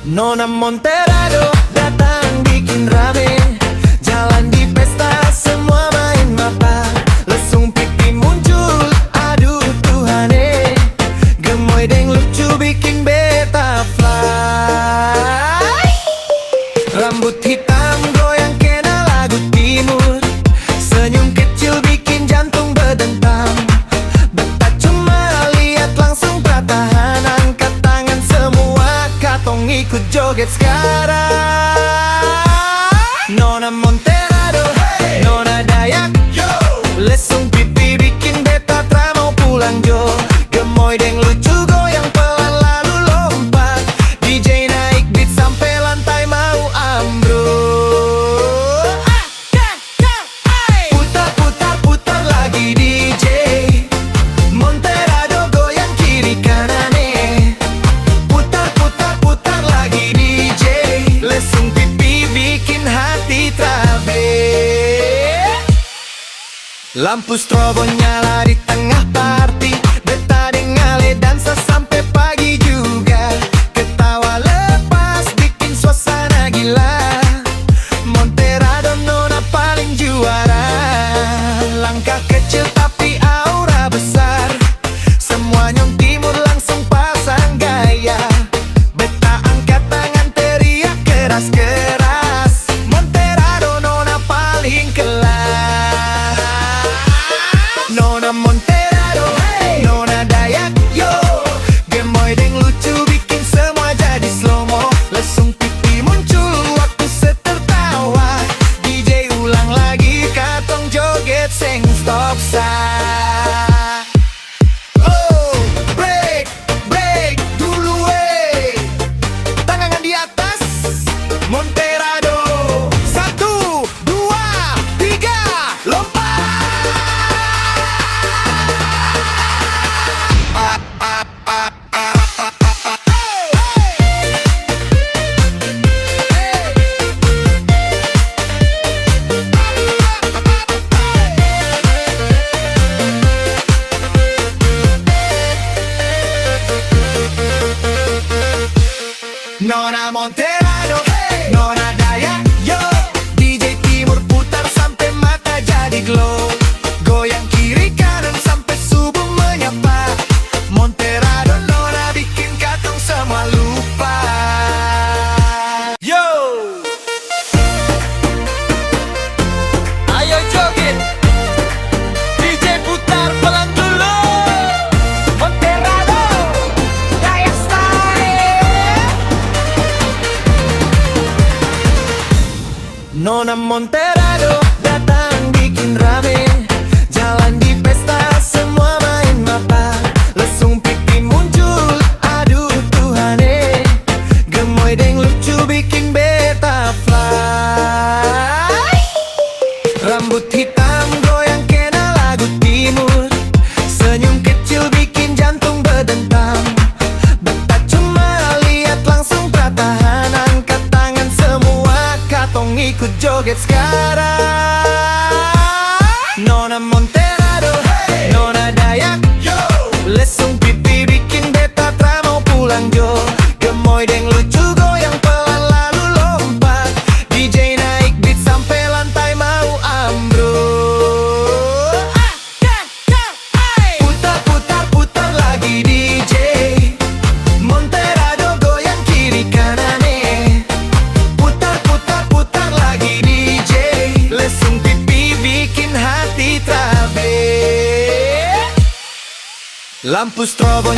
Nona Monterado datang bikin rame. Jalan di pesta semua main mapa. Lesung pipi muncul, aduh Tuhane. Gemoy deng lucu bikin beta fly. Rambut hitam goyang kena lagu timur. Senyum kecil bikin jantung berdentam. Beta cuma lihat langsung pertahan. Angkat tangan semua, katong ikut joget sekarang. Nona Monterado, hey! Nona Dayak, yo! Lesung pipi bikin beta tra mau pulang jo. Gemoy deng lucu goyang pelan lalu lompat. DJ naik beat sampai lantai mau ambruk. Putar putar putar lagi DJ. Monterado goyang kiri kanane. Putar putar putar lagi DJ. Lesung pipi bikin hati trabe. Lampu strobo nyala di tengah party. Beta dengale dansa sampai pagi juga. Ketawa lepas bikin suasana gila. Monterado nona paling juara. Langkah kecil tapi aura besar. Semua nyong timur langsung pasang gaya. Beta angkat tangan teriak keras-keras. Monterado nona paling kelas. Nona Monterado, hey! Nona Dayak, yo! Gemoy deng lucu bikin semua jadi slow-mo. Lesung pipi muncul waktu setertawa. DJ ulang lagi, katong joget sing stop sign. Oh, break, break dulu wey. Tangan di atas, Monterado. 1, 2, 3, lompat. Nona Monterado, hey! Nona Dayak, yo! DJ timur putar sampai mata jadi glow. Goyang kiri kanan sampai subuh menyapa. Monterado nona bikin katong semua lupa. Yo! Ayo joget, DJ putar pelan dulu. Monterado, Dayak style. Nona Monterado datang bikin rame. Jalan di pesta semua main mapa. Lesung pipi muncul, aduh Tuhane. Gemoy deng lucu bikin beta fly. Rambut hitam goyang kena lagu timur. Senyum kecil bikin jantung berdentam. Beta cuma lihat langsung pertahan. Angkat tangan semua, katong ikut joget sekarang. Nona Monterado, hey! Nona Dayak, yo! Lesung pipi bikin beta tra mau pulang jo. Gemoy deng lucu goyang pelan lalu lompat. DJ naik beat sampai lantai mau ambruk. Putar putar putar lagi DJ. Monterado goyang kiri kanane. Putar putar putar lagi DJ. Lesung pipi bikin hati trabe. Lampu strobo